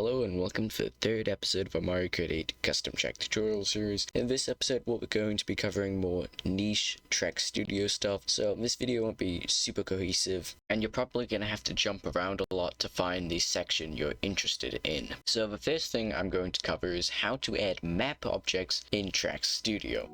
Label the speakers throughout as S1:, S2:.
S1: Hello and welcome to the third episode of our Mario Kart 8 custom track tutorial series. In this episode, we're going to be covering more niche track studio stuff, so this video won't be super cohesive, and you're probably going to have to jump around a lot to find the section you're interested in. So the first thing I'm going to cover is how to add map objects in Track Studio.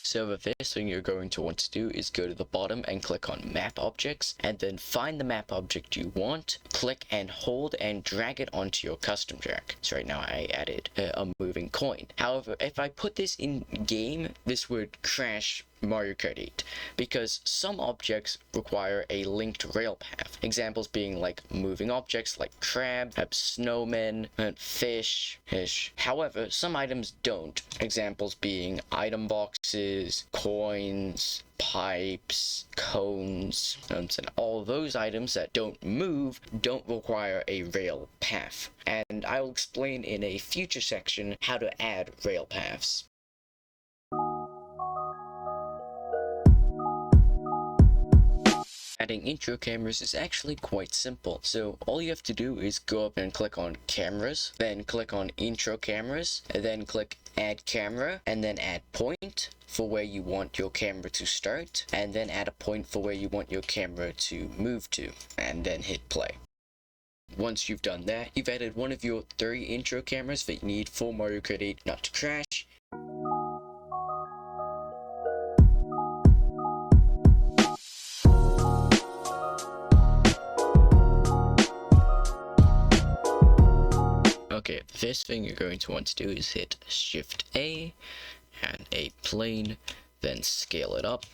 S1: So the first thing you're going to want to do is go to the bottom and click on map objects, and then find the map object you want, click and hold and drag it onto your custom track. So right now I added a moving coin. However, if I put this in game, this would crash Mario Kart 8 because some objects require a linked rail path. Examples being like moving objects like crab, snowmen, and fish. However, some items don't. Examples being item boxes, coins, pipes, cones, and all those items that don't move don't require a rail path. And I will explain in a future section how to add rail paths. Adding intro cameras is actually quite simple. So all you have to do is go up and click on cameras, then click on intro cameras, and then click add camera, and then add point for where you want your camera to start, and then add a point for where you want your camera to move to, and then hit play. Once you've done that, you've added one of your 3 intro cameras that you need for Mario Kart 8 not to crash. Okay, the first thing you're going to want to do is hit Shift A and a plane, then scale it up.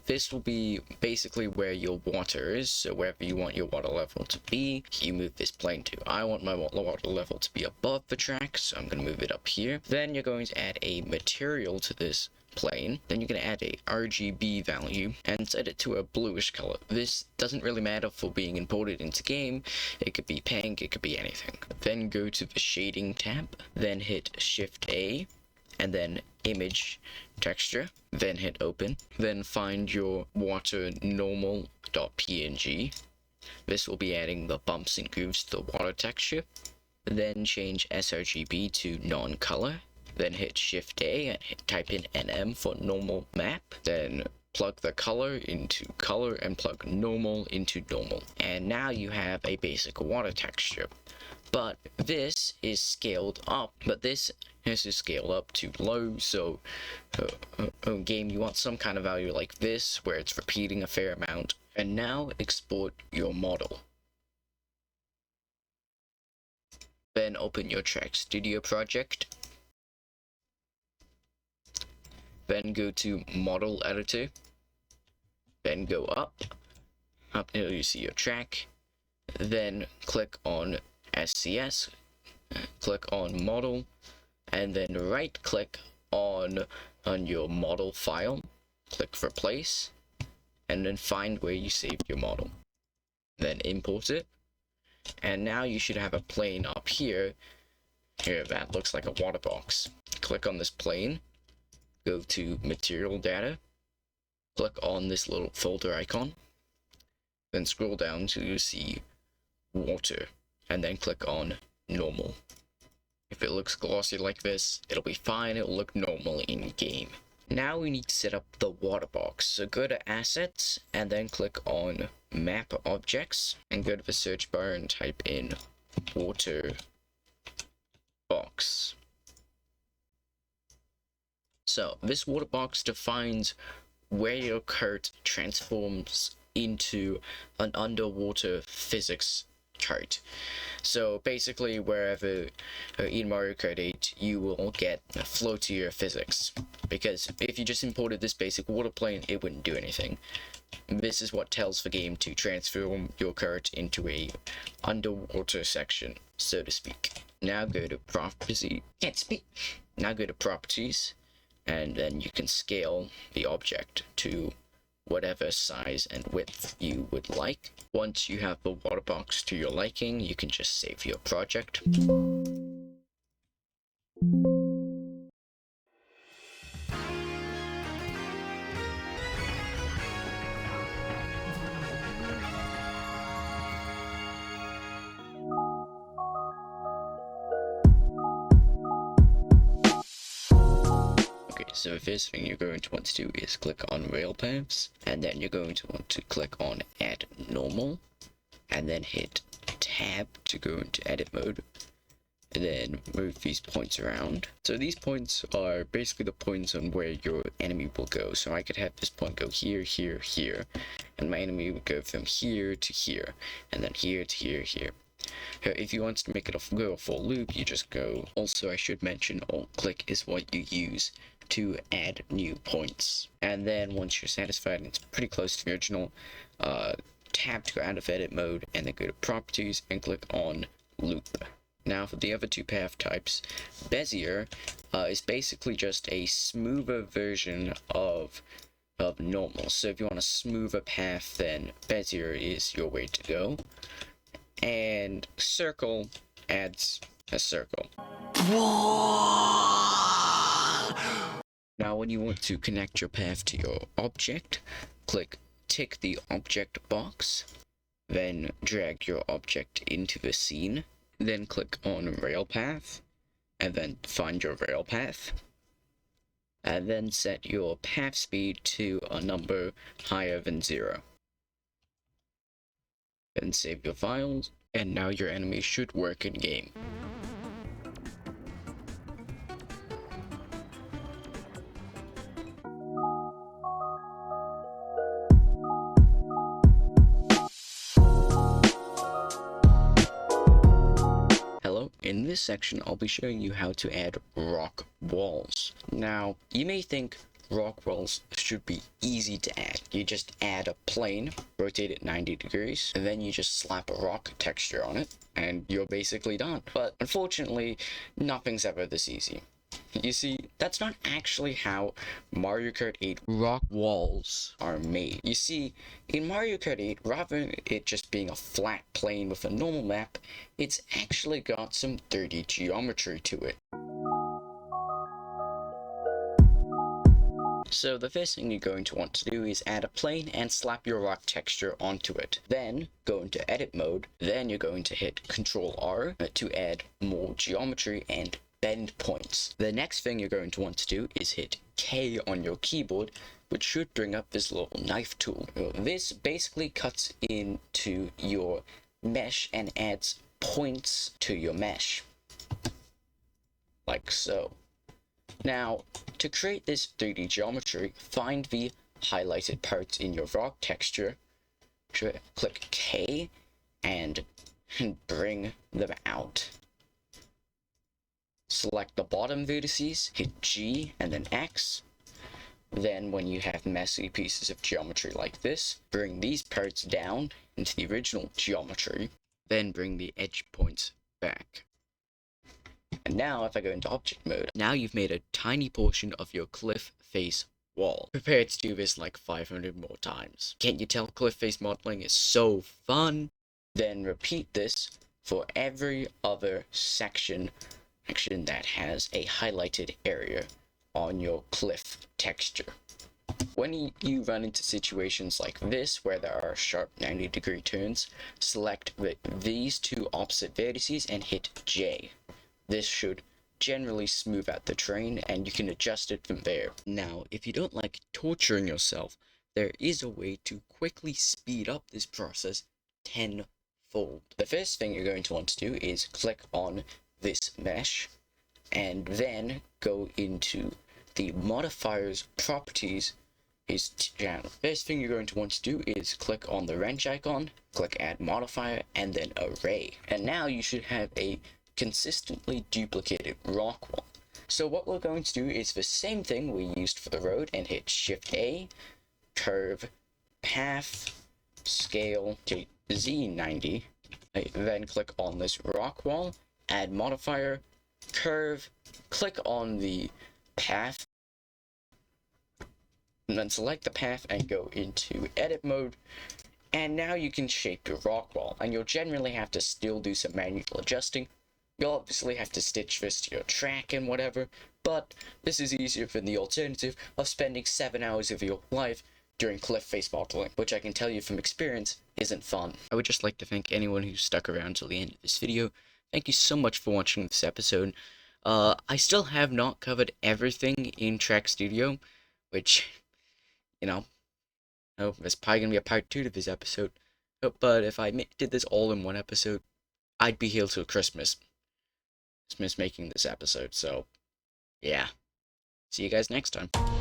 S1: This will be basically where your water is, so wherever you want your water level to be, you move this plane to. I want my water level to be above the track, so I'm going to move it up here. Then you're going to add a material to this plane, then you're going to add a RGB value and set it to a bluish color. This doesn't really matter for being imported into game. It could be pink, it could be anything. Then go to the shading tab, then hit Shift A and then image texture, then hit open, then find your water normal.png. This will be adding the bumps and grooves to the water texture. Then change sRGB to non-color. Then hit Shift A and type in NM for normal map. Then plug the color into color and plug normal into normal. And now you have a basic water texture. But this is scaled up. This is scaled up too low, so game, you want some kind of value like this, where it's repeating a fair amount. And now export your model. Then open your Track Studio project. Then go to Model Editor, then go up until you see your track, then click on SCS, click on Model, and then right click on your model file, click Replace, and then find where you saved your model. Then import it, and now you should have a plane up here that looks like a water box. Click on this plane. Go to Material Data, click on this little folder icon, then scroll down till you see Water, and then click on Normal. If it looks glossy like this, it'll be fine, it'll look normal in game. Now we need to set up the water box, so go to Assets, and then click on Map Objects, and go to the search bar and type in Water Box. So this water box defines where your kart transforms into an underwater physics kart. So basically wherever in Mario Kart 8 you will get floatier physics, because if you just imported this basic water plane, it wouldn't do anything. This is what tells the game to transform your kart into a underwater section, so to speak. Now go to Properties, and then you can scale the object to whatever size and width you would like. Once you have the water box to your liking, you can just save your project. So the first thing you're going to want to do is click on rail paths, and then you're going to want to click on add normal, and then hit tab to go into edit mode, and then move these points around. So these points are basically the points on where your enemy will go. So I could have this point go here, here, here, and my enemy would go from here to here, and then here to here, here. If you want to make it go a full loop, you just go. Also, I should mention alt click is what you use to add new points. And then once you're satisfied and it's pretty close to the original, tab to go out of edit mode, and then go to properties and click on loop. Now for the other two path types, Bezier is basically just a smoother version of normal. So if you want a smoother path, then Bezier is your way to go. And circle adds a circle. Now when you want to connect your path to your object, tick the object box, then drag your object into the scene, then click on rail path, and then find your rail path, and then set your path speed to a number higher than 0. Then save your files, and now your enemy should work in game. Hello, in this section I'll be showing you how to add rock walls. Now, you may think rock walls should be easy to add. You just add a plane, rotate it 90 degrees, and then you just slap a rock texture on it, and you're basically done. But unfortunately, nothing's ever this easy. You see, that's not actually how Mario Kart 8 rock walls are made. You see, in Mario Kart 8, rather than it just being a flat plane with a normal map, it's actually got some dirty geometry to it. So the first thing you're going to want to do is add a plane and slap your rock texture onto it. Then go into edit mode. Then you're going to hit Ctrl R to add more geometry and bend points. The next thing you're going to want to do is hit K on your keyboard, which should bring up this little knife tool. This basically cuts into your mesh and adds points to your mesh, like so. Now, to create this 3D geometry, find the highlighted parts in your rock texture, click K, and bring them out. Select the bottom vertices, hit G and then X. Then when you have messy pieces of geometry like this, bring these parts down into the original geometry, then bring the edge points back. And now if I go into object mode, now you've made a tiny portion of your cliff face wall. Prepare to do this like 500 more times. Can't you tell cliff face modeling is so fun? Then repeat this for every other section that has a highlighted area on your cliff texture. When you run into situations like this, where there are sharp 90-degree turns, select these two opposite vertices and hit J. This should generally smooth out the terrain, and you can adjust it from there. Now, if you don't like torturing yourself, there is a way to quickly speed up this process tenfold. The first thing you're going to want to do is click on this mesh, and then go into the modifiers properties channel. First thing you're going to want to do is click on the wrench icon, click add modifier, and then array. And now you should have a consistently duplicated rock wall. So what we're going to do is the same thing we used for the road, and hit Shift A, curve, path, scale to Z90, then click on this rock wall, add modifier, curve, click on the path, and then select the path and go into edit mode. And now you can shape your rock wall, and you'll generally have to still do some manual adjusting. You'll obviously have to stitch this to your track and whatever, but this is easier than the alternative of spending 7 hours of your life during cliff face modeling, which I can tell you from experience isn't fun. I would just like to thank anyone who stuck around till the end of this video. Thank you so much for watching this episode. I still have not covered everything in Track Studio, which, you know, oh, there's probably gonna be a part 2 to this episode. But if I did this all in one episode, I'd be here till Christmas. Christmas making this episode, so yeah. See you guys next time.